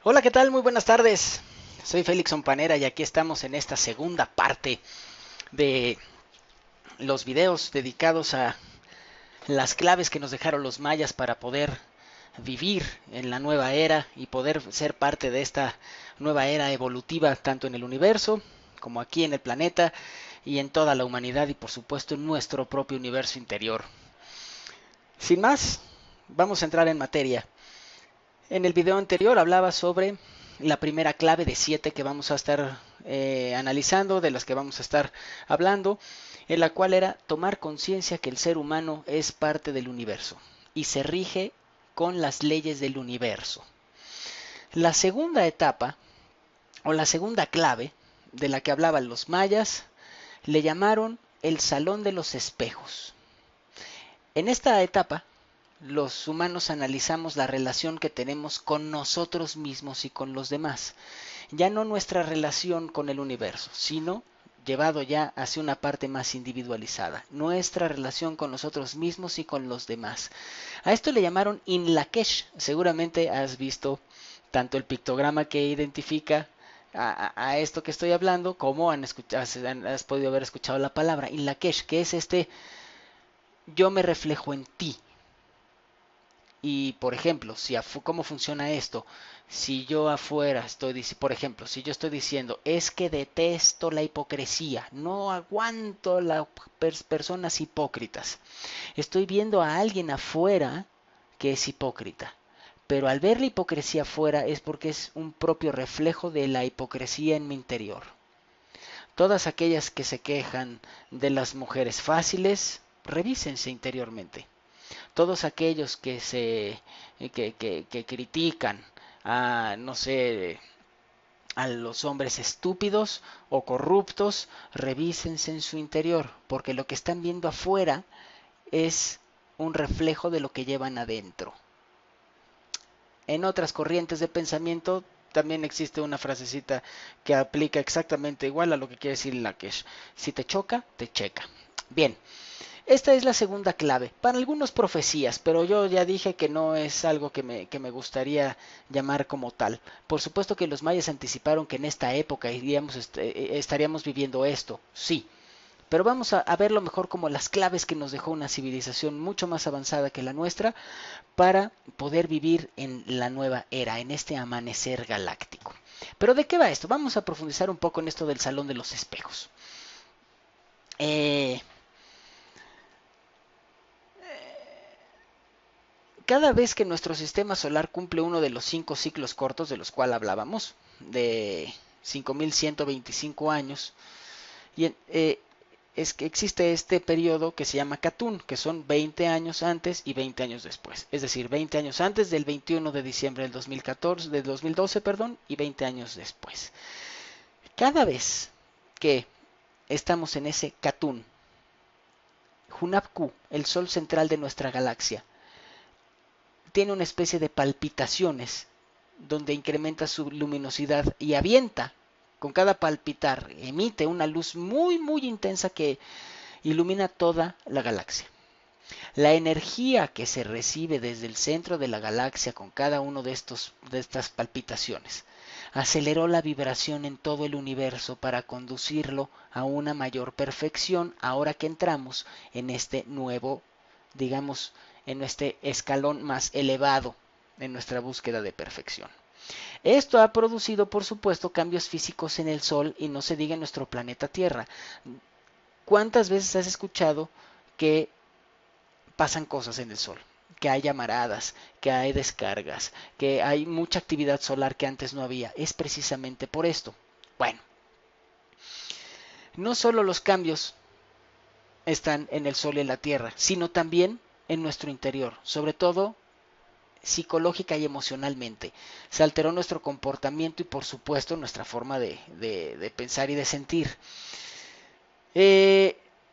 Hola, ¿qué tal? Muy buenas tardes. Soy Félix Ompanera y aquí estamos en esta segunda parte de los videos dedicados a las claves que nos dejaron los mayas para poder vivir en la nueva era y poder ser parte de esta nueva era evolutiva tanto en el universo como aquí en el planeta y en toda la humanidad y por supuesto en nuestro propio universo interior. Sin más, vamos a entrar en materia. En el video anterior hablaba sobre la primera clave de 7 que vamos a estar analizando, de las que vamos a estar hablando, en la cual era tomar conciencia que el ser humano es parte del universo y se rige con las leyes del universo. La segunda etapa, o la segunda clave, de la que hablaban los mayas, le llamaron el Salón de los Espejos. En esta etapa, los humanos analizamos la relación que tenemos con nosotros mismos y con los demás. Ya no nuestra relación con el universo, sino llevado ya hacia una parte más individualizada, nuestra relación con nosotros mismos y con los demás. A esto le llamaron Inlakesh. Seguramente has visto tanto el pictograma que identifica a esto que estoy hablando, como has podido haber escuchado la palabra Inlakesh, que es este yo me reflejo en ti. Y por ejemplo, ¿cómo funciona esto? Si yo afuera estoy, por ejemplo, si yo estoy diciendo, es que detesto la hipocresía, no aguanto las personas hipócritas. Estoy viendo a alguien afuera que es hipócrita. Pero al ver la hipocresía afuera es porque es un propio reflejo de la hipocresía en mi interior. Todas aquellas que se quejan de las mujeres fáciles, revísense interiormente. Todos aquellos que critican a, no sé, a los hombres estúpidos o corruptos, revísense en su interior, porque lo que están viendo afuera es un reflejo de lo que llevan adentro. En otras corrientes de pensamiento también existe una frasecita que aplica exactamente igual a lo que quiere decir Lakesh. Si te choca, te checa. Bien, esta es la segunda clave. Para algunos profecías, pero yo ya dije que no es algo que me gustaría llamar como tal. Por supuesto que los mayas anticiparon que en esta época estaríamos viviendo esto, sí. Pero vamos a verlo mejor como las claves que nos dejó una civilización mucho más avanzada que la nuestra para poder vivir en la nueva era, en este amanecer galáctico. Pero ¿de qué va esto? Vamos a profundizar un poco en esto del Salón de los Espejos. Eh, Cada vez que nuestro sistema solar cumple uno de los 5 ciclos cortos de los cuales hablábamos, de 5125 años, y es que existe este periodo que se llama Catún, que son 20 años antes y 20 años después. Es decir, 20 años antes del 21 de diciembre del 2014, del 2012, perdón, y 20 años después. Cada vez que estamos en ese Catún, Hunapku, el sol central de nuestra galaxia, tiene una especie de palpitaciones donde incrementa su luminosidad y avienta con cada palpitar, emite una luz muy intensa que ilumina toda la galaxia. La energía que se recibe desde el centro de la galaxia con cada uno de estas palpitaciones aceleró la vibración en todo el universo para conducirlo a una mayor perfección ahora que entramos en este nuevo, digamos, en este escalón más elevado en nuestra búsqueda de perfección. Esto ha producido, por supuesto, cambios físicos en el Sol y no se diga en nuestro planeta Tierra. ¿Cuántas veces has escuchado que pasan cosas en el Sol? Que hay llamaradas, que hay descargas, que hay mucha actividad solar que antes no había. Es precisamente por esto. Bueno, no solo los cambios están en el Sol y en la Tierra, sino también en nuestro interior, sobre todo psicológica y emocionalmente. Se alteró nuestro comportamiento y por supuesto nuestra forma de pensar y de sentir.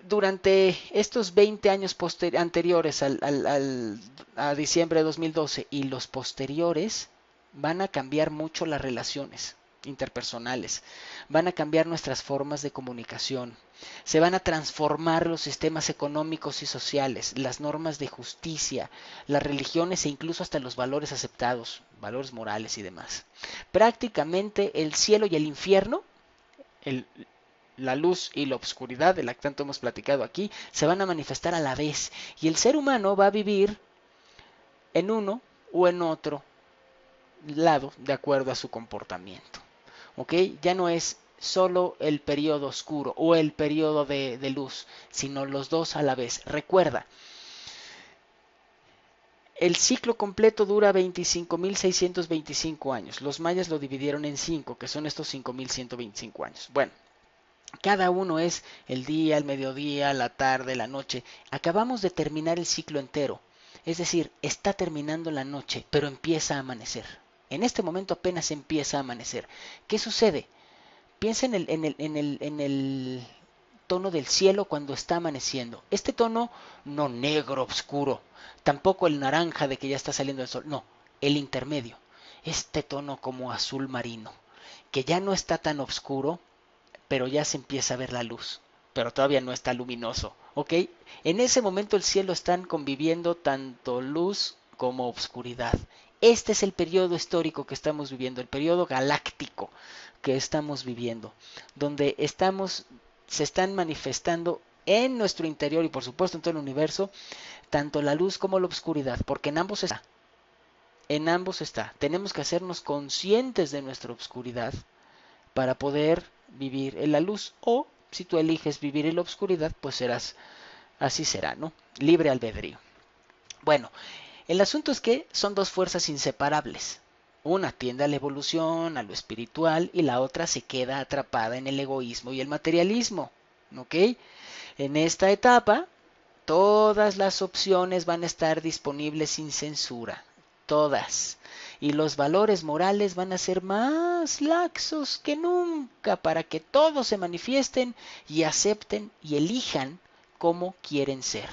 Durante estos 20 años anteriores a diciembre de 2012 y los posteriores van a cambiar mucho las relaciones. interpersonales, van a cambiar nuestras formas de comunicación, se van a transformar los sistemas económicos y sociales, las normas de justicia, las religiones e incluso hasta los valores aceptados, valores morales y demás. Prácticamente el cielo y el infierno, el, la luz y la oscuridad, de la que tanto hemos platicado aquí, se van a manifestar a la vez y el ser humano va a vivir en uno o en otro lado de acuerdo a su comportamiento. ¿Ok? Ya no es solo el periodo oscuro o el periodo de luz, sino los dos a la vez. Recuerda, el ciclo completo dura 25.625 años. Los mayas lo dividieron en 5, que son estos 5.125 años. Bueno, cada uno es el día, el mediodía, la tarde, la noche. Acabamos de terminar el ciclo entero. Es decir, está terminando la noche, pero empieza a amanecer. En este momento apenas empieza a amanecer. ¿Qué sucede? Piensa en el tono del cielo cuando está amaneciendo. Este tono no negro, oscuro, tampoco el naranja de que ya está saliendo el sol, no, el intermedio. Este tono como azul marino, que ya no está tan oscuro, pero ya se empieza a ver la luz, pero todavía no está luminoso, ¿ok? En ese momento el cielo están conviviendo tanto luz como oscuridad. Este es el periodo histórico que estamos viviendo, el periodo galáctico que estamos viviendo, donde se están manifestando en nuestro interior y por supuesto en todo el universo, tanto la luz como la oscuridad, porque en ambos está. En ambos está. Tenemos que hacernos conscientes de nuestra oscuridad para poder vivir en la luz, o si tú eliges vivir en la oscuridad, pues así será, ¿no? Libre albedrío. Bueno, el asunto es que son dos fuerzas inseparables. Una tiende a la evolución, a lo espiritual, y la otra se queda atrapada en el egoísmo y el materialismo, ¿ok? En esta etapa, todas las opciones van a estar disponibles sin censura, todas. Y los valores morales van a ser más laxos que nunca para que todos se manifiesten y acepten y elijan cómo quieren ser.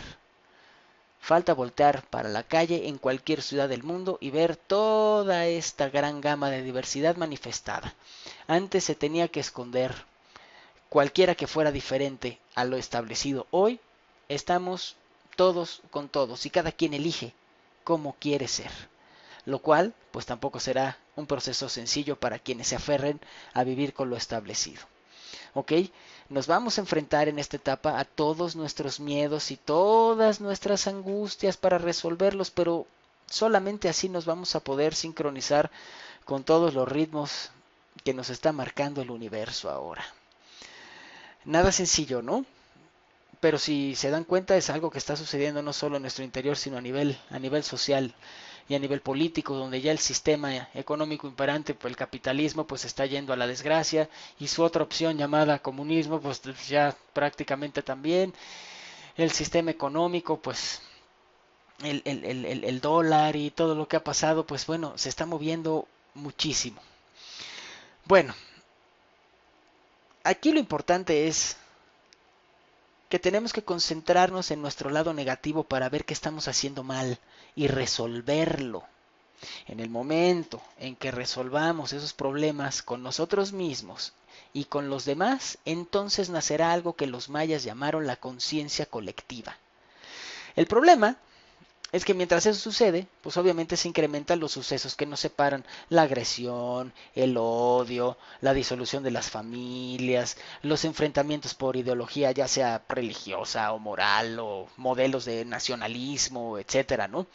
Falta voltear para la calle en cualquier ciudad del mundo y ver toda esta gran gama de diversidad manifestada. Antes se tenía que esconder cualquiera que fuera diferente a lo establecido. Hoy estamos todos con todos y cada quien elige cómo quiere ser, lo cual pues tampoco será un proceso sencillo para quienes se aferren a vivir con lo establecido. ¿Ok? Nos vamos a enfrentar en esta etapa a todos nuestros miedos y todas nuestras angustias para resolverlos, pero solamente así nos vamos a poder sincronizar con todos los ritmos que nos está marcando el universo ahora. Nada sencillo, ¿no? Pero si se dan cuenta es algo que está sucediendo no solo en nuestro interior, sino a nivel social y a nivel político, donde ya el sistema económico imperante, pues el capitalismo, pues está yendo a la desgracia, y su otra opción llamada comunismo, pues ya prácticamente también. El sistema económico, pues el dólar y todo lo que ha pasado, pues bueno, se está moviendo muchísimo. Bueno, aquí lo importante es que tenemos que concentrarnos en nuestro lado negativo para ver qué estamos haciendo mal y resolverlo. En el momento en que resolvamos esos problemas con nosotros mismos y con los demás, entonces nacerá algo que los mayas llamaron la conciencia colectiva. El problema es que mientras eso sucede, pues obviamente se incrementan los sucesos que nos separan, la agresión, el odio, la disolución de las familias, los enfrentamientos por ideología, ya sea religiosa o moral, o modelos de nacionalismo, etcétera, ¿no?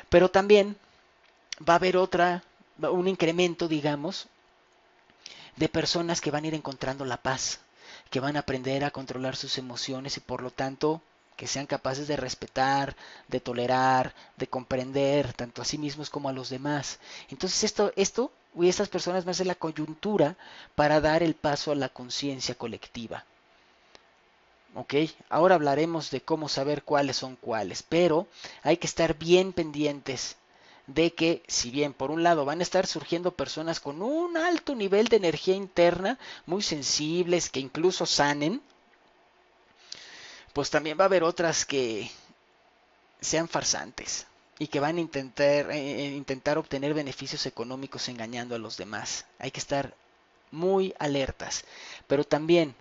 Pero también va a haber un incremento, digamos, de personas que van a ir encontrando la paz, que van a aprender a controlar sus emociones y por lo tanto que sean capaces de respetar, de tolerar, de comprender tanto a sí mismos como a los demás. Entonces esto y estas personas van a ser la coyuntura para dar el paso a la conciencia colectiva. ¿Ok? Ahora hablaremos de cómo saber cuáles son cuáles, pero hay que estar bien pendientes de que, si bien por un lado van a estar surgiendo personas con un alto nivel de energía interna, muy sensibles, que incluso sanen, pues también va a haber otras que sean farsantes y que van a intentar obtener beneficios económicos engañando a los demás. Hay que estar muy alertas, pero también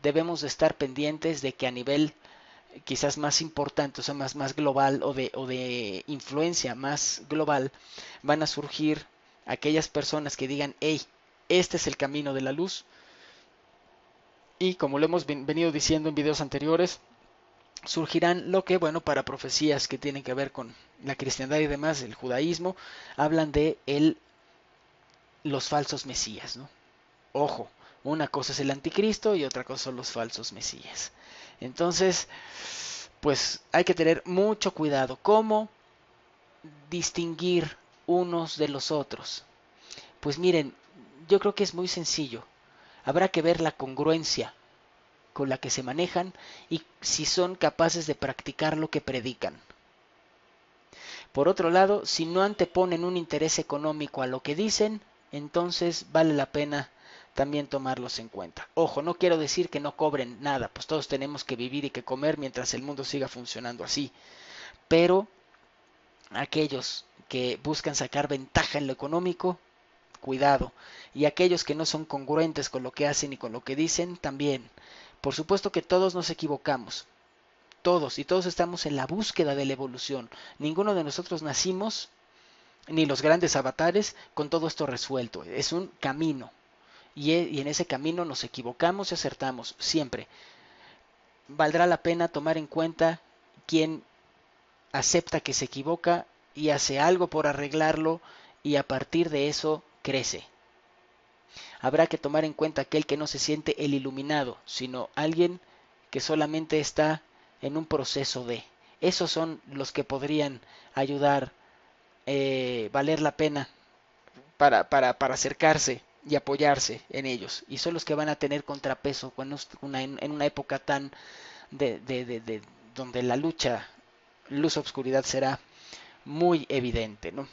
debemos de estar pendientes de que a nivel quizás más importante, o sea, más global o de influencia más global, van a surgir aquellas personas que digan, hey, este es el camino de la luz. Y como lo hemos venido diciendo en videos anteriores, surgirán lo que, bueno, para profecías que tienen que ver con la cristiandad y demás, el judaísmo, hablan de los falsos mesías, ¿no? Ojo, una cosa es el anticristo y otra cosa son los falsos mesías. Entonces, pues hay que tener mucho cuidado. ¿Cómo distinguir unos de los otros? Pues miren, yo creo que es muy sencillo. Habrá que ver la congruencia con la que se manejan y si son capaces de practicar lo que predican. Por otro lado, si no anteponen un interés económico a lo que dicen, entonces vale la pena también tomarlos en cuenta. Ojo, no quiero decir que no cobren nada, pues todos tenemos que vivir y que comer mientras el mundo siga funcionando así. Pero aquellos que buscan sacar ventaja en lo económico, cuidado. Y aquellos que no son congruentes con lo que hacen y con lo que dicen, también. Por supuesto que todos nos equivocamos, todos, y todos estamos en la búsqueda de la evolución. Ninguno de nosotros nacimos, ni los grandes avatares, con todo esto resuelto. Es un camino, y en ese camino nos equivocamos y acertamos, siempre. Valdrá la pena tomar en cuenta quién acepta que se equivoca y hace algo por arreglarlo, y a partir de eso crece. Habrá que tomar en cuenta aquel que no se siente el iluminado, sino alguien que solamente está en un proceso de. Esos son los que podrían ayudar, valer la pena para acercarse y apoyarse en ellos. Y son los que van a tener contrapeso en una época tan de donde la lucha luz-obscuridad será muy evidente, ¿no?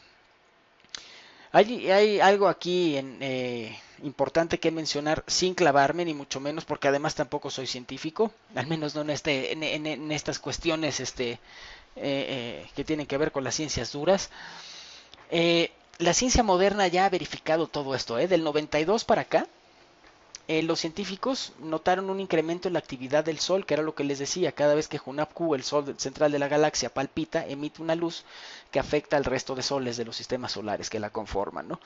Hay algo aquí importante que mencionar sin clavarme, ni mucho menos, porque además tampoco soy científico, al menos no en estas cuestiones que tienen que ver con las ciencias duras. La ciencia moderna ya ha verificado todo esto, del 92 para acá. Los científicos notaron un incremento en la actividad del Sol, que era lo que les decía, cada vez que Hunabku, el Sol central de la galaxia, palpita, emite una luz que afecta al resto de soles de los sistemas solares que la conforman, ¿no?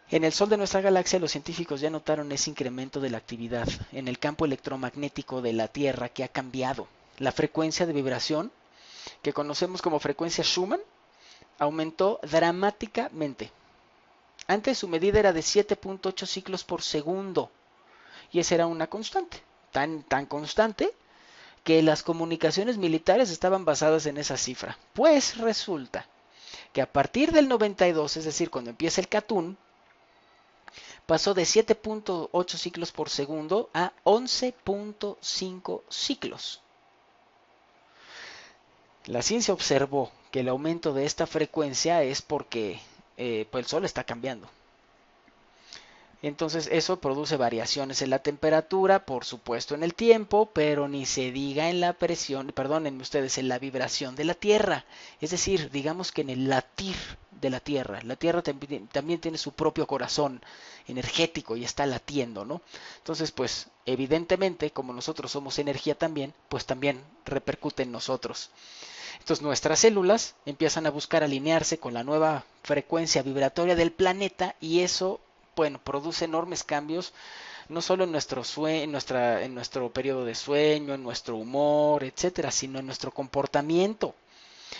En el Sol de nuestra galaxia, los científicos ya notaron ese incremento de la actividad en el campo electromagnético de la Tierra, que ha cambiado. La frecuencia de vibración, que conocemos como frecuencia Schumann, aumentó dramáticamente. Antes su medida era de 7.8 ciclos por segundo, y esa era una constante, tan constante que las comunicaciones militares estaban basadas en esa cifra. Pues resulta que a partir del 92, es decir, cuando empieza el Catún, pasó de 7.8 ciclos por segundo a 11.5 ciclos. La ciencia observó que el aumento de esta frecuencia es porque pues el Sol está cambiando. Entonces eso produce variaciones en la temperatura, por supuesto en el tiempo, pero ni se diga en la presión, perdónenme ustedes, en la vibración de la Tierra. Es decir, digamos que en el latir de la Tierra. La Tierra también tiene su propio corazón energético y está latiendo, ¿no? Entonces, pues, evidentemente, como nosotros somos energía también, pues también repercute en nosotros. Entonces nuestras células empiezan a buscar alinearse con la nueva frecuencia vibratoria del planeta, y eso, bueno, produce enormes cambios, no solo en nuestro en nuestro periodo de sueño, en nuestro humor, etcétera, sino en nuestro comportamiento.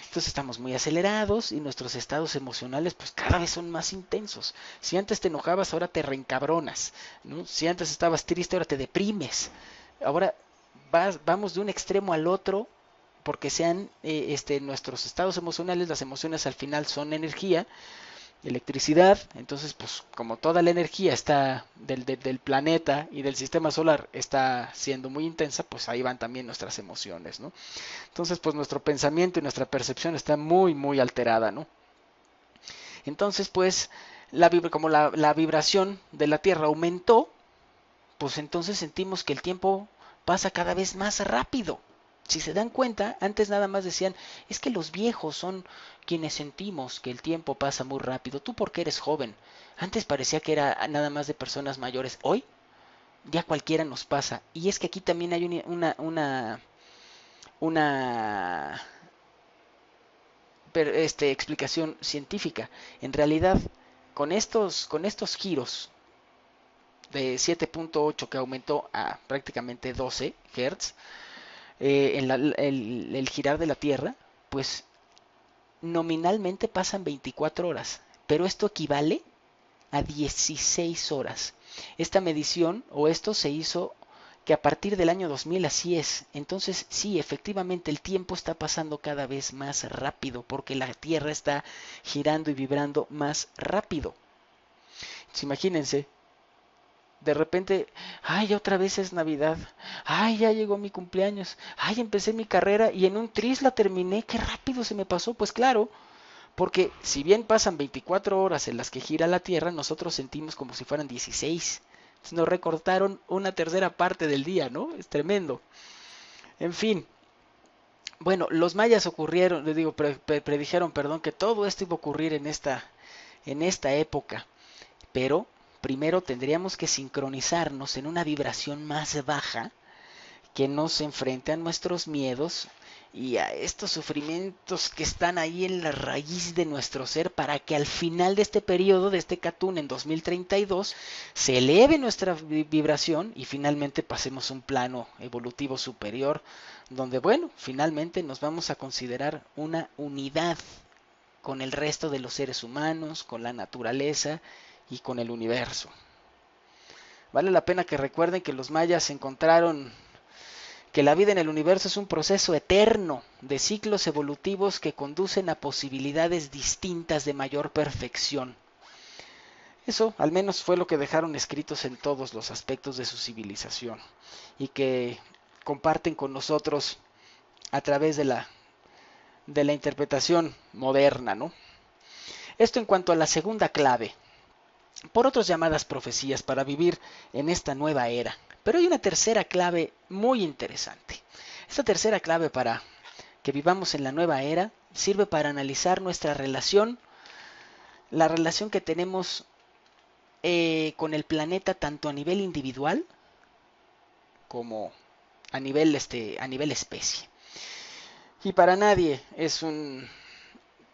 Entonces estamos muy acelerados y nuestros estados emocionales pues cada vez son más intensos. Si antes te enojabas, ahora te reencabronas, ¿no? Si antes estabas triste, ahora te deprimes. Ahora vamos de un extremo al otro, porque nuestros estados emocionales, las emociones al final son energía, electricidad. Entonces, pues como toda la energía está del planeta y del sistema solar está siendo muy intensa, pues ahí van también nuestras emociones, ¿no? Entonces, pues nuestro pensamiento y nuestra percepción está muy alterada, ¿no? Entonces, pues como la vibración de la Tierra aumentó, pues entonces sentimos que el tiempo pasa cada vez más rápido. Si se dan cuenta, antes nada más decían, es que los viejos son quienes sentimos que el tiempo pasa muy rápido. Tú porque eres joven. Antes parecía que era nada más de personas mayores. Hoy ya cualquiera nos pasa. Y es que aquí también hay una explicación científica. En realidad, con estos giros de 7.8 que aumentó a prácticamente 12 Hz, el girar de la Tierra, pues nominalmente pasan 24 horas, pero esto equivale a 16 horas. Esta medición o esto se hizo que a partir del año 2000 así es. Entonces sí, efectivamente el tiempo está pasando cada vez más rápido porque la Tierra está girando y vibrando más rápido. Entonces, imagínense, de repente, ay, otra vez es Navidad, ay, ya llegó mi cumpleaños, ay, empecé mi carrera y en un tris la terminé, qué rápido se me pasó. Pues claro, porque si bien pasan 24 horas en las que gira la Tierra, nosotros sentimos como si fueran 16. Nos recortaron una tercera parte del día, ¿no? Es tremendo. En fin, bueno, los mayas ocurrieron, les digo, predijeron, perdón, que todo esto iba a ocurrir en esta época, pero primero tendríamos que sincronizarnos en una vibración más baja que nos enfrente a nuestros miedos y a estos sufrimientos que están ahí en la raíz de nuestro ser para que al final de este periodo, de este Catún en 2032, se eleve nuestra vibración y finalmente pasemos a un plano evolutivo superior donde, bueno, finalmente nos vamos a considerar una unidad con el resto de los seres humanos, con la naturaleza y con el universo. Vale la pena que recuerden que los mayas encontraron que la vida en el universo es un proceso eterno de ciclos evolutivos que conducen a posibilidades distintas de mayor perfección. Eso al menos fue lo que dejaron escritos en todos los aspectos de su civilización y que comparten con nosotros a través de la interpretación moderna, ¿no? Esto en cuanto a la segunda clave, por otros llamadas profecías para vivir en esta nueva era. Pero hay una tercera clave muy interesante. Esta tercera clave para que vivamos en la nueva era sirve para analizar nuestra relación, la relación que tenemos con el planeta tanto a nivel individual como a nivel especie. Y para nadie es un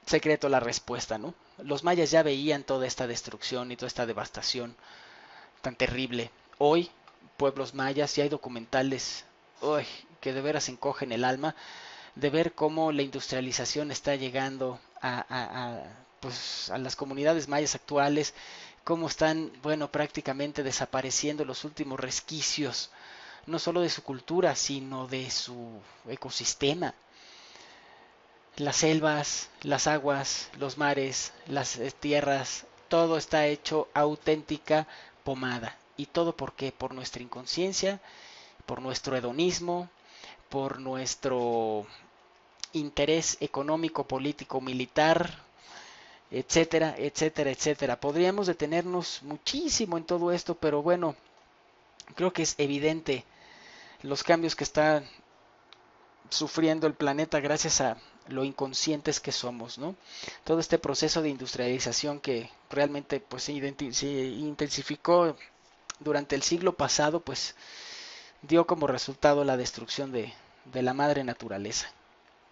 secreto la respuesta, ¿no? Los mayas ya veían toda esta destrucción y toda esta devastación tan terrible. Hoy, pueblos mayas, y hay documentales uy, que de veras encogen el alma, de ver cómo la industrialización está llegando pues, a las comunidades mayas actuales, cómo están, bueno, prácticamente desapareciendo los últimos resquicios, no solo de su cultura, sino de su ecosistema. Las selvas, las aguas, los mares, las tierras, todo está hecho auténtica pomada. ¿Y todo por qué? Por nuestra inconsciencia, por nuestro hedonismo, por nuestro interés económico, político, militar, etcétera, etcétera, etcétera. Podríamos detenernos muchísimo en todo esto, pero bueno, creo que es evidente los cambios que está sufriendo el planeta gracias a lo inconscientes que somos, ¿no? Todo este proceso de industrialización que realmente pues se intensificó durante el siglo pasado, pues dio como resultado la destrucción de la madre naturaleza.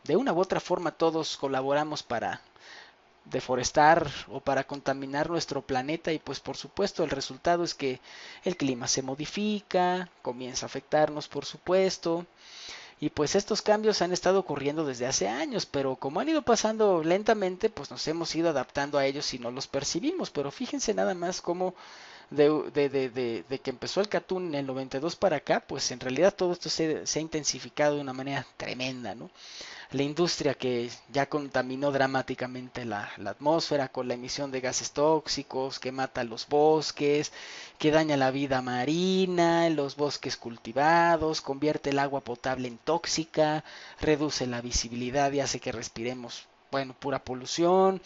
De una u otra forma todos colaboramos para deforestar o para contaminar nuestro planeta y pues por supuesto el resultado es que el clima se modifica, comienza a afectarnos por supuesto. Y pues estos cambios han estado ocurriendo desde hace años, pero como han ido pasando lentamente, pues nos hemos ido adaptando a ellos y no los percibimos. Pero fíjense nada más cómo de que empezó el Catún en el 92 para acá, pues en realidad todo esto se ha intensificado de una manera tremenda, ¿no? La industria que ya contaminó dramáticamente la atmósfera con la emisión de gases tóxicos, que mata los bosques, que daña la vida marina, los bosques cultivados, convierte el agua potable en tóxica, reduce la visibilidad y hace que respiremos, bueno, pura polución.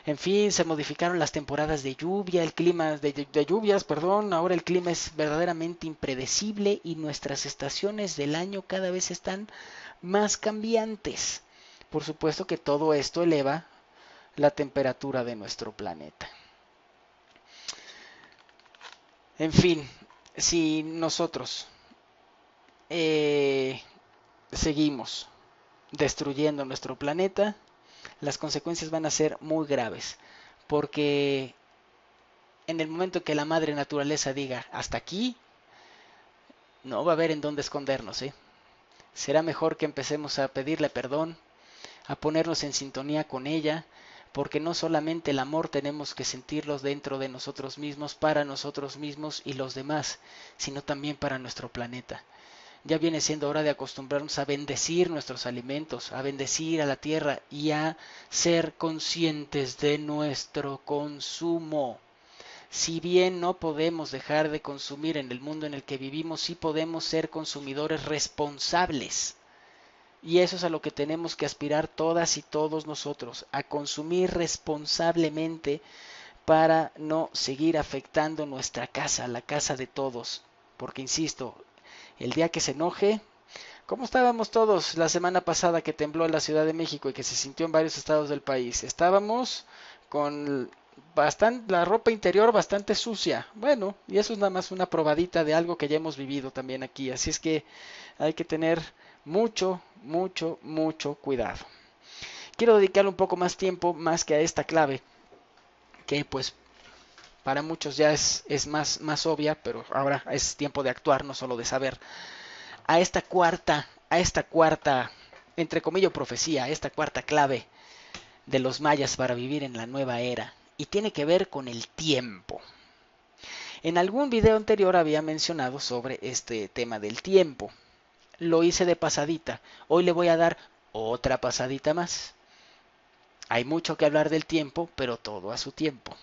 En fin, se modificaron las temporadas de lluvia, el clima de lluvias, perdón, ahora el clima es verdaderamente impredecible y nuestras estaciones del año cada vez están más cambiantes. Por supuesto que todo esto eleva la temperatura de nuestro planeta. En fin, si nosotros seguimos destruyendo nuestro planeta, las consecuencias van a ser muy graves, porque en el momento que la madre naturaleza diga hasta aquí, no va a haber en dónde escondernos, ¿eh? Será mejor que empecemos a pedirle perdón, a ponernos en sintonía con ella, porque no solamente el amor tenemos que sentirlos dentro de nosotros mismos, para nosotros mismos y los demás, sino también para nuestro planeta. Ya viene siendo hora de acostumbrarnos a bendecir nuestros alimentos, a bendecir a la tierra y a ser conscientes de nuestro consumo. Si bien no podemos dejar de consumir en el mundo en el que vivimos, sí podemos ser consumidores responsables. Y eso es a lo que tenemos que aspirar todas y todos nosotros, a consumir responsablemente para no seguir afectando nuestra casa, la casa de todos. Porque, insisto, el día que se enoje, ¿cómo estábamos todos la semana pasada que tembló en la Ciudad de México y que se sintió en varios estados del país? Estábamos con la ropa interior bastante sucia. Bueno, y eso es nada más una probadita de algo que ya hemos vivido también aquí. Así es que hay que tener mucho, mucho, mucho cuidado. Quiero dedicarle un poco más tiempo más que a esta clave, que pues para muchos ya es más obvia, pero ahora es tiempo de actuar, no solo de saber. A esta cuarta, entre comillas, profecía, a esta cuarta clave de los mayas para vivir en la nueva era, y tiene que ver con el tiempo. En algún video anterior había mencionado sobre este tema del tiempo. Lo hice de pasadita. Hoy le voy a dar otra pasadita más. Hay mucho que hablar del tiempo, pero todo a su tiempo.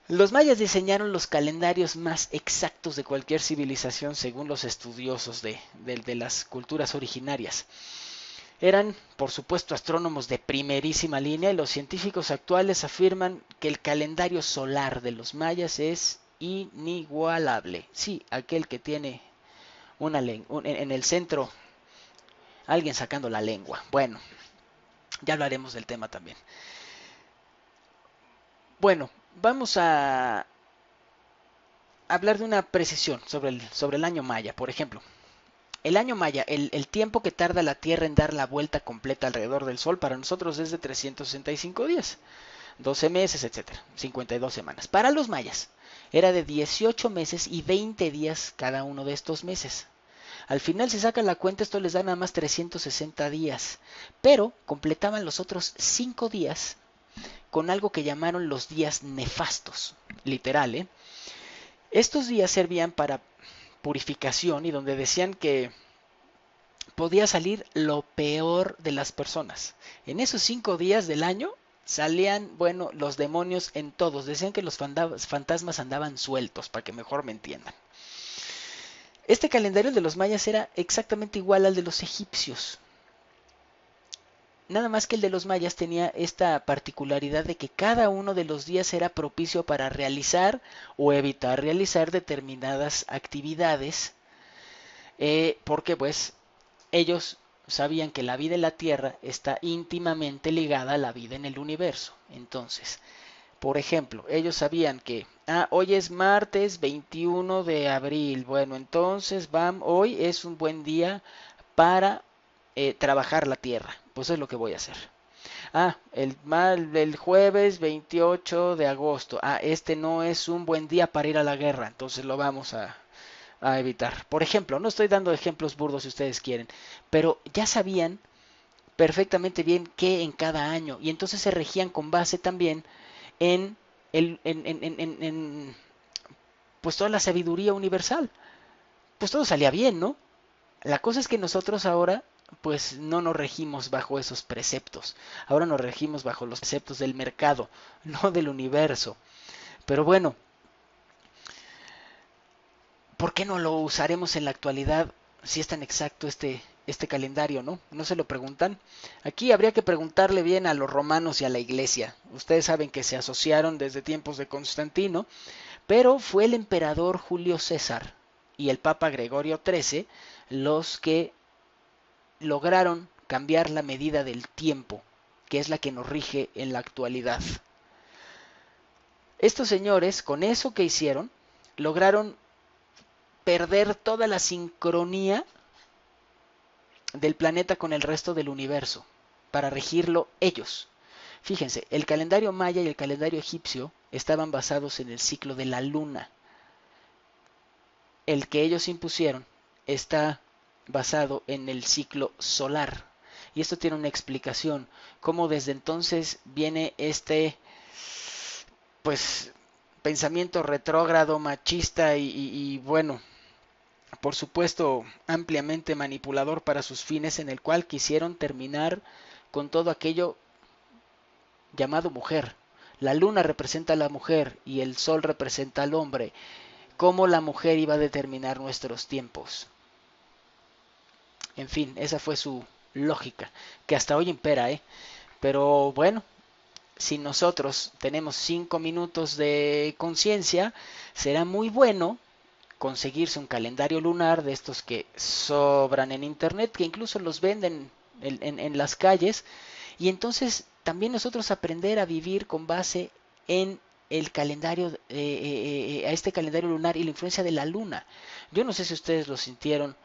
Los mayas diseñaron los calendarios más exactos de cualquier civilización según los estudiosos de las culturas originarias. Eran, por supuesto, astrónomos de primerísima línea y los científicos actuales afirman que el calendario solar de los mayas es inigualable. Sí, aquel que tiene en el centro alguien sacando la lengua. Bueno, ya hablaremos del tema también. Bueno, vamos a hablar de una precisión sobre el año maya. Por ejemplo, el año maya, el tiempo que tarda la Tierra en dar la vuelta completa alrededor del Sol, para nosotros es de 365 días, 12 meses, etcétera, 52 semanas. Para los mayas era de 18 meses y 20 días cada uno de estos meses. Al final, si sacan la cuenta, esto les da nada más 360 días, pero completaban los otros 5 días con algo que llamaron los días nefastos, literal, ¿eh? Estos días servían para purificación y donde decían que podía salir lo peor de las personas. En esos 5 días del año salían, bueno, los demonios en todos. Decían que los fantasmas andaban sueltos, para que mejor me entiendan. Este calendario de los mayas era exactamente igual al de los egipcios. Nada más que el de los mayas tenía esta particularidad de que cada uno de los días era propicio para realizar o evitar realizar determinadas actividades, porque pues ellos sabían que la vida en la Tierra está íntimamente ligada a la vida en el universo. Entonces, por ejemplo, ellos sabían que hoy es martes 21 de abril. Bueno, entonces hoy es un buen día para trabajar la tierra. Pues es lo que voy a hacer. El jueves 28 de agosto. Este no es un buen día para ir a la guerra. Entonces lo vamos a evitar. Por ejemplo, no estoy dando ejemplos burdos si ustedes quieren, pero ya sabían perfectamente bien qué en cada año. Y entonces se regían con base también en, pues toda la sabiduría universal. Pues todo salía bien, ¿no? La cosa es que nosotros ahora pues no nos regimos bajo esos preceptos. Ahora nos regimos bajo los preceptos del mercado, no del universo. Pero bueno, ¿por qué no lo usaremos en la actualidad si es tan exacto este calendario, no? ¿No se lo preguntan? Aquí habría que preguntarle bien a los romanos y a la iglesia. Ustedes saben que se asociaron desde tiempos de Constantino, pero fue el emperador Julio César y el Papa Gregorio XIII los que lograron cambiar la medida del tiempo, que es la que nos rige en la actualidad. Estos señores, con eso que hicieron, lograron perder toda la sincronía del planeta con el resto del universo, para regirlo ellos. Fíjense, el calendario maya y el calendario egipcio estaban basados en el ciclo de la luna. El que ellos impusieron está basado en el ciclo solar. Y esto tiene una explicación, cómo desde entonces viene pues, pensamiento retrógrado, machista y bueno, por supuesto, ampliamente manipulador para sus fines, en el cual quisieron terminar con todo aquello llamado mujer. La luna representa a la mujer y el sol representa al hombre. ¿Cómo la mujer iba a determinar nuestros tiempos? En fin, esa fue su lógica, que hasta hoy impera, ¿eh? Pero bueno, si nosotros tenemos 5 minutos de conciencia, será muy bueno conseguirse un calendario lunar de estos que sobran en internet, que incluso los venden en las calles, y entonces también nosotros aprender a vivir con base en el calendario, a este calendario lunar y la influencia de la luna. Yo no sé si ustedes lo sintieron,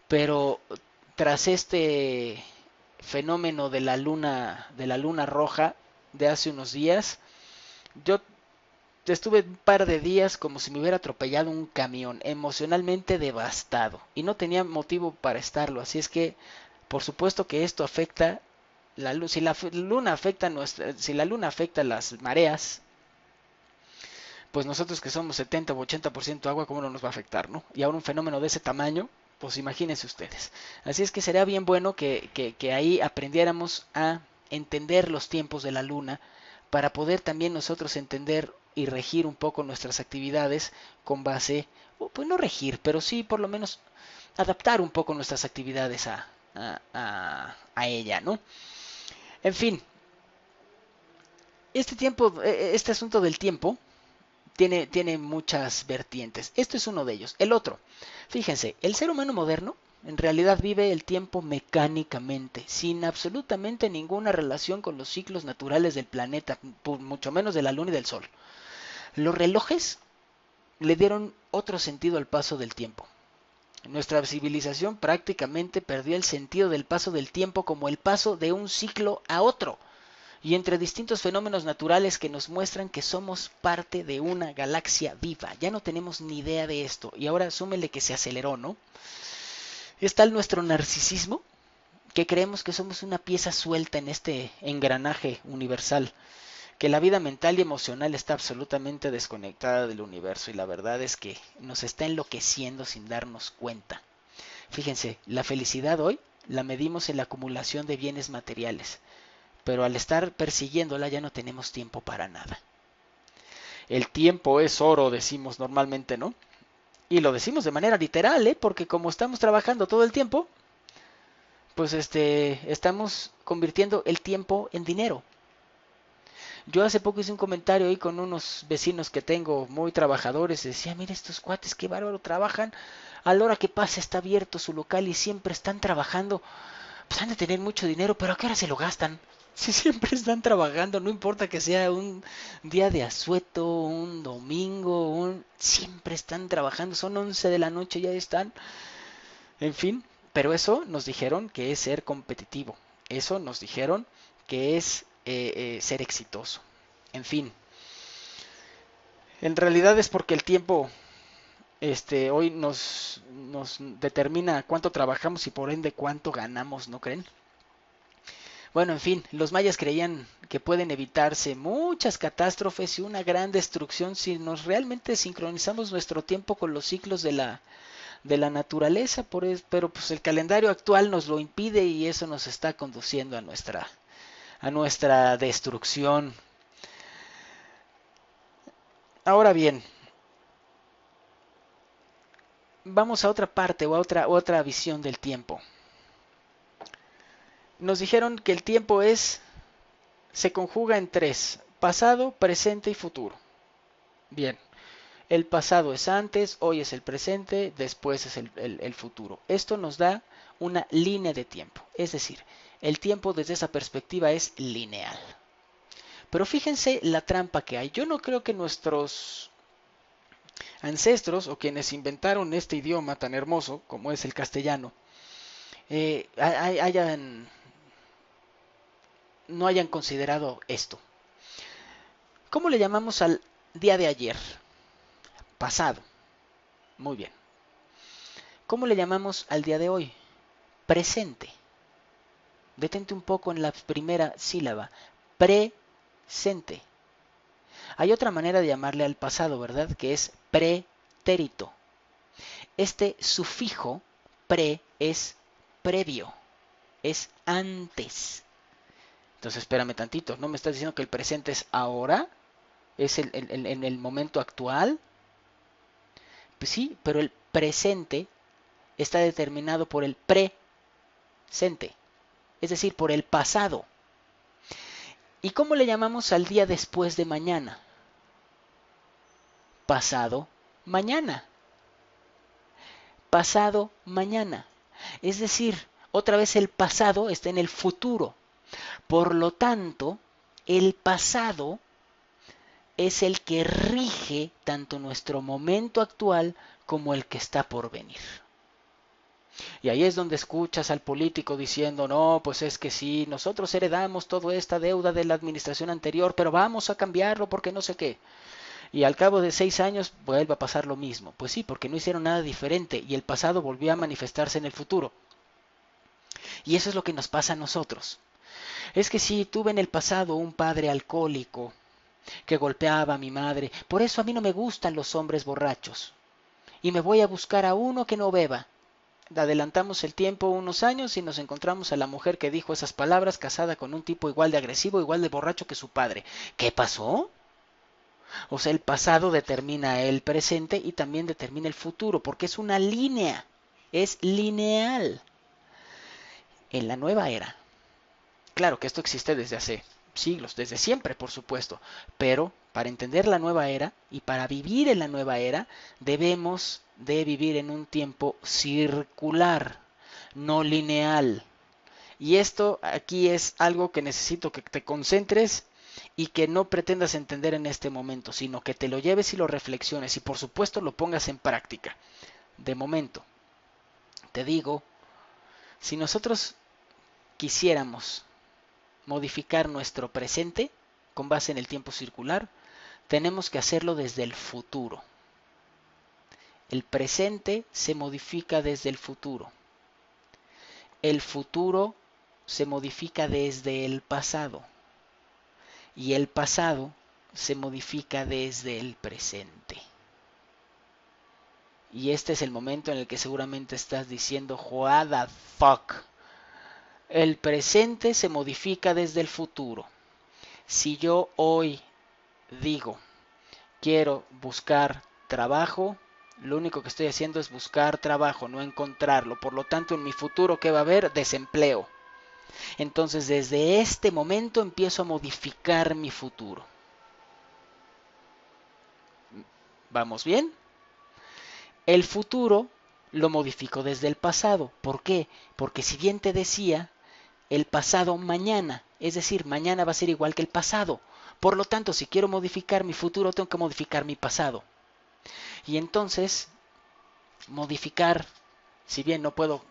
pero tras este fenómeno de la luna roja de hace unos días, yo estuve un par de días como si me hubiera atropellado un camión, emocionalmente devastado, y no tenía motivo para estarlo, así es que por supuesto que esto afecta la luz. Si la luna afecta si la luna afecta las mareas, pues nosotros que somos 70 o 80% agua, ¿cómo no nos va a afectar, no? Y ahora un fenómeno de ese tamaño, pues imagínense ustedes. Así es que sería bien bueno que ahí aprendiéramos a entender los tiempos de la luna para poder también nosotros entender y regir un poco nuestras actividades con base, pues no regir, pero sí por lo menos adaptar un poco nuestras actividades a ella, ¿no? En fin, este asunto del tiempo tiene muchas vertientes. Esto es uno de ellos. El otro, fíjense, el ser humano moderno en realidad vive el tiempo mecánicamente, sin absolutamente ninguna relación con los ciclos naturales del planeta, mucho menos de la luna y del sol. Los relojes le dieron otro sentido al paso del tiempo. Nuestra civilización prácticamente perdió el sentido del paso del tiempo como el paso de un ciclo a otro, y entre distintos fenómenos naturales que nos muestran que somos parte de una galaxia viva. Ya no tenemos ni idea de esto, y ahora súmele que se aceleró, ¿no? Es tal nuestro narcisismo que creemos que somos una pieza suelta en este engranaje universal, que la vida mental y emocional está absolutamente desconectada del universo, y la verdad es que nos está enloqueciendo sin darnos cuenta. Fíjense, la felicidad hoy la medimos en la acumulación de bienes materiales, pero al estar persiguiéndola ya no tenemos tiempo para nada. El tiempo es oro, decimos normalmente, ¿no? Y lo decimos de manera literal, ¿eh? Porque como estamos trabajando todo el tiempo, pues estamos convirtiendo el tiempo en dinero. Yo hace poco hice un comentario ahí con unos vecinos que tengo muy trabajadores. Decía, mire estos cuates, qué bárbaro trabajan. A la hora que pasa está abierto su local y siempre están trabajando. Pues han de tener mucho dinero, pero ¿a qué hora se lo gastan? Si siempre están trabajando, no importa que sea un día de asueto, un domingo, siempre están trabajando, son 11 de la noche, ya están. En fin, pero eso nos dijeron que es ser competitivo, eso nos dijeron que es ser exitoso. En fin, en realidad es porque el tiempo hoy nos determina cuánto trabajamos y por ende cuánto ganamos, ¿no creen? Bueno, en fin, los mayas creían que pueden evitarse muchas catástrofes y una gran destrucción si nos realmente sincronizamos nuestro tiempo con los ciclos de la naturaleza, pero pues el calendario actual nos lo impide y eso nos está conduciendo a nuestra destrucción. Ahora bien, vamos a otra parte o a otra visión del tiempo. Nos dijeron que el tiempo se conjuga en tres: pasado, presente y futuro. Bien. El pasado es antes, hoy es el presente, después es el futuro. Esto nos da una línea de tiempo, es decir, el tiempo desde esa perspectiva es lineal. Pero fíjense la trampa que hay. Yo no creo que nuestros ancestros o quienes inventaron este idioma tan hermoso como es el castellano hayan, no hayan considerado esto. ¿Cómo le llamamos al día de ayer? Pasado. Muy bien. ¿Cómo le llamamos al día de hoy? Presente. Detente un poco en la primera sílaba. Presente. Hay otra manera de llamarle al pasado, ¿verdad? Que es pretérito. Este sufijo pre es previo, es antes. Entonces espérame tantito, ¿no me estás diciendo que el presente es ahora? ¿Es en el momento actual? Pues sí, pero el presente está determinado por el presente, es decir, por el pasado. ¿Y cómo le llamamos al día después de mañana? Pasado mañana. Pasado mañana. Es decir, otra vez el pasado está en el futuro. Por lo tanto, el pasado es el que rige tanto nuestro momento actual como el que está por venir. Y ahí es donde escuchas al político diciendo, no, pues es que sí, nosotros heredamos toda esta deuda de la administración anterior, pero vamos a cambiarlo porque no sé qué. Y al cabo de 6 años vuelve a pasar lo mismo. Pues sí, porque no hicieron nada diferente y el pasado volvió a manifestarse en el futuro. Y eso es lo que nos pasa a nosotros. Es que sí, tuve en el pasado un padre alcohólico que golpeaba a mi madre. Por eso a mí no me gustan los hombres borrachos. Y me voy a buscar a uno que no beba. Adelantamos el tiempo unos años y nos encontramos a la mujer que dijo esas palabras casada con un tipo igual de agresivo, igual de borracho que su padre. ¿Qué pasó? O sea, el pasado determina el presente y también determina el futuro, porque es una línea, es lineal. En la nueva era, claro que esto existe desde hace siglos, desde siempre, por supuesto, pero para entender la nueva era y para vivir en la nueva era, debemos de vivir en un tiempo circular, no lineal. Y esto aquí es algo que necesito que te concentres y que no pretendas entender en este momento, sino que te lo lleves y lo reflexiones y por supuesto lo pongas en práctica. De momento, te digo, si nosotros quisiéramos modificar nuestro presente con base en el tiempo circular, tenemos que hacerlo desde el futuro. El presente se modifica desde el futuro. El futuro se modifica desde el pasado. Y el pasado se modifica desde el presente. Y este es el momento en el que seguramente estás diciendo, what the fuck. El presente se modifica desde el futuro. Si yo hoy digo, quiero buscar trabajo, lo único que estoy haciendo es buscar trabajo, no encontrarlo. Por lo tanto, en mi futuro, ¿qué va a haber? Desempleo. Entonces, desde este momento empiezo a modificar mi futuro. ¿Vamos bien? El futuro lo modifico desde el pasado. ¿Por qué? Porque si bien te decía, el pasado mañana, es decir, mañana va a ser igual que el pasado. Por lo tanto, si quiero modificar mi futuro, tengo que modificar mi pasado. Y entonces, modificar, si bien no puedo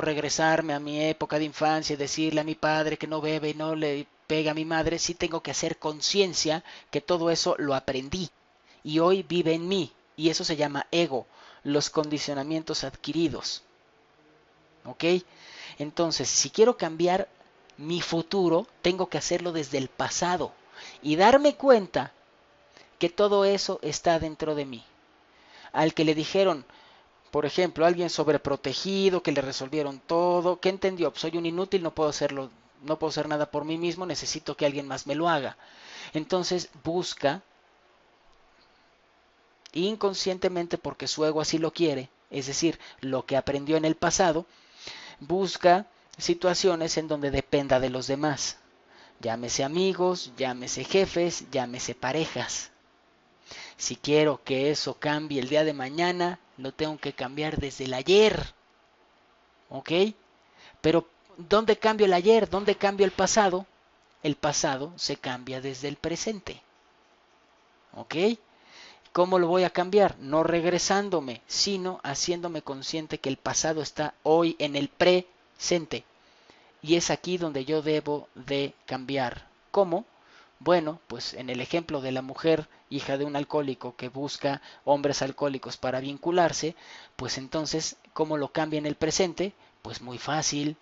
regresarme a mi época de infancia y decirle a mi padre que no bebe y no le pega a mi madre, sí tengo que hacer conciencia que todo eso lo aprendí y hoy vive en mí. Y eso se llama ego, los condicionamientos adquiridos. ¿Ok? Entonces, si quiero cambiar mi futuro, tengo que hacerlo desde el pasado y darme cuenta que todo eso está dentro de mí. Al que le dijeron, por ejemplo, alguien sobreprotegido, que le resolvieron todo, ¿qué entendió? Pues soy un inútil, no puedo hacerlo, no puedo hacer nada por mí mismo, necesito que alguien más me lo haga. Entonces busca inconscientemente, porque su ego así lo quiere, es decir, lo que aprendió en el pasado, busca situaciones en donde dependa de los demás. Llámese amigos, llámese jefes, llámese parejas. Si quiero que eso cambie el día de mañana, lo tengo que cambiar desde el ayer. ¿Ok? Pero ¿dónde cambio el ayer? ¿Dónde cambio el pasado? El pasado se cambia desde el presente. ¿Ok? ¿Cómo lo voy a cambiar? No regresándome, sino haciéndome consciente que el pasado está hoy en el presente. Y es aquí donde yo debo de cambiar. ¿Cómo? Bueno, pues en el ejemplo de la mujer hija de un alcohólico que busca hombres alcohólicos para vincularse, pues entonces, ¿cómo lo cambia en el presente? Pues muy fácil.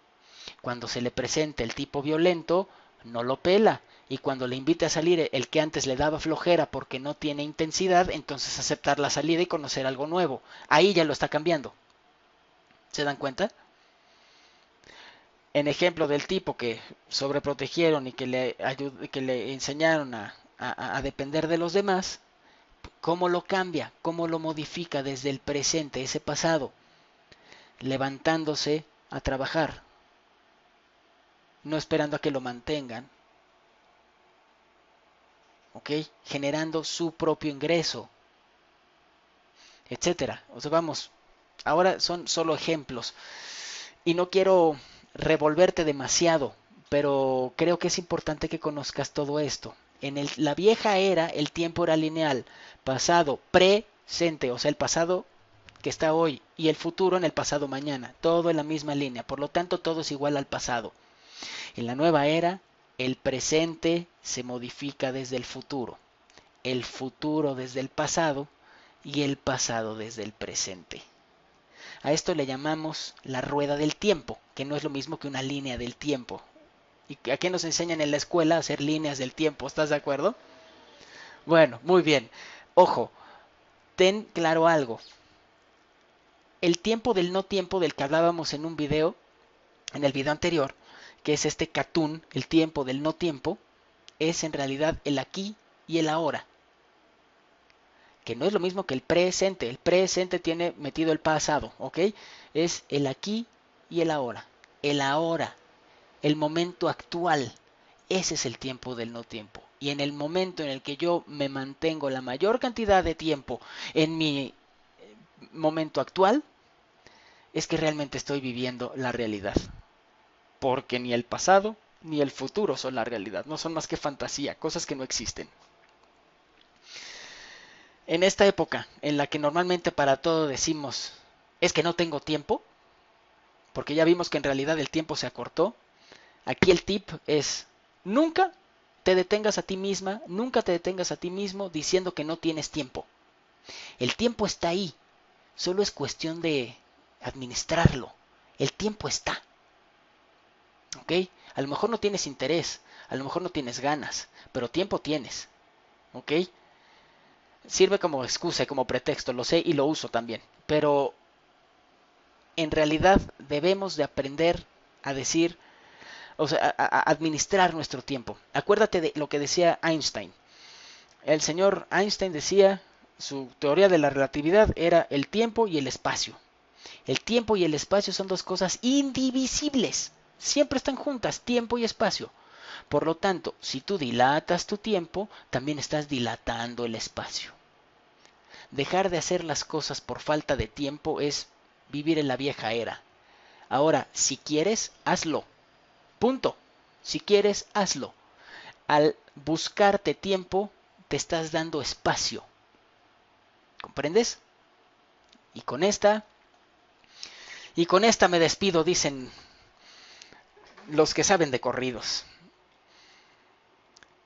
Cuando se le presenta el tipo violento, no lo pela. Y cuando le invite a salir el que antes le daba flojera porque no tiene intensidad, entonces aceptar la salida y conocer algo nuevo. Ahí ya lo está cambiando. ¿Se dan cuenta? En ejemplo del tipo que sobreprotegieron y que le enseñaron a depender de los demás, ¿cómo lo cambia? ¿Cómo lo modifica desde el presente, ese pasado? Levantándose a trabajar, no esperando a que lo mantengan, ¿ok? Generando su propio ingreso, etcétera. O sea, vamos, ahora son solo ejemplos y no quiero revolverte demasiado, pero creo que es importante que conozcas todo esto. En la vieja era el tiempo era lineal, pasado, presente, o sea, el pasado que está hoy y el futuro en el pasado mañana, todo en la misma línea, por lo tanto todo es igual al pasado. En la nueva era, el presente se modifica desde el futuro desde el pasado y el pasado desde el presente. A esto le llamamos la rueda del tiempo, que no es lo mismo que una línea del tiempo. ¿Y a qué nos enseñan en la escuela a hacer líneas del tiempo? ¿Estás de acuerdo? Bueno, muy bien. Ojo, ten claro algo. El tiempo del no tiempo del que hablábamos en un video, en el video anterior, que es este cartoon, el tiempo del no tiempo, es en realidad el aquí y el ahora. Que no es lo mismo que el presente. El presente tiene metido el pasado, ¿ok? Es el aquí y el ahora. El ahora, el momento actual. Ese es el tiempo del no tiempo. Y en el momento en el que yo me mantengo la mayor cantidad de tiempo en mi momento actual, es que realmente estoy viviendo la realidad. Porque ni el pasado ni el futuro son la realidad. No son más que fantasía, cosas que no existen. En esta época en la que normalmente para todo decimos es que no tengo tiempo, porque ya vimos que en realidad el tiempo se acortó, aquí el tip es nunca te detengas a ti misma, nunca te detengas a ti mismo diciendo que no tienes tiempo. El tiempo está ahí, solo es cuestión de administrarlo. El tiempo está, ¿ok? A lo mejor no tienes interés, a lo mejor no tienes ganas, pero tiempo tienes, ¿ok? Sirve como excusa, como pretexto, lo sé y lo uso también, pero en realidad debemos de aprender a decir, o sea, a administrar nuestro tiempo. Acuérdate de lo que decía Einstein. El señor Einstein decía, su teoría de la relatividad era el tiempo y el espacio. El tiempo y el espacio son dos cosas indivisibles. Siempre están juntas, tiempo y espacio. Por lo tanto, si tú dilatas tu tiempo, también estás dilatando el espacio. Dejar de hacer las cosas por falta de tiempo es vivir en la vieja era. Ahora, si quieres, hazlo. Punto. Si quieres, hazlo. Al buscarte tiempo, te estás dando espacio. ¿Comprendes? Y con esta, y con esta me despido, dicen los que saben de corridos.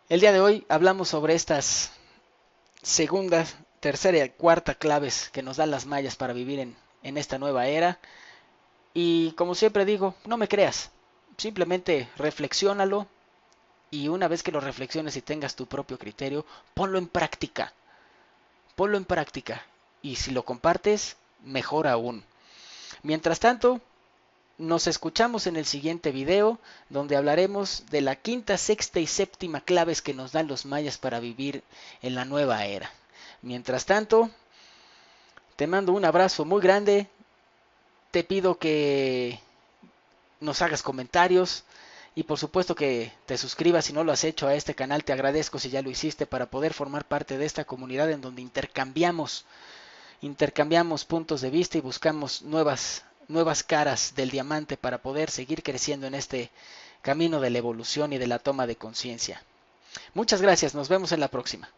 El día de hoy hablamos sobre estas segunda, tercera y cuarta claves que nos dan las mayas para vivir en esta nueva era. Y como siempre digo, no me creas. Simplemente reflexiónalo y una vez que lo reflexiones y tengas tu propio criterio, ponlo en práctica. Ponlo en práctica. Y si lo compartes, mejor aún. Mientras tanto, nos escuchamos en el siguiente video, donde hablaremos de la quinta, sexta y séptima claves que nos dan los mayas para vivir en la nueva era. Mientras tanto, te mando un abrazo muy grande. Te pido que nos hagas comentarios Y por supuesto que te suscribas si no lo has hecho a este canal, te agradezco si ya lo hiciste para poder formar parte de esta comunidad en donde intercambiamos puntos de vista y buscamos nuevas caras del diamante para poder seguir creciendo en este camino de la evolución y de la toma de conciencia. Muchas gracias, nos vemos en la próxima.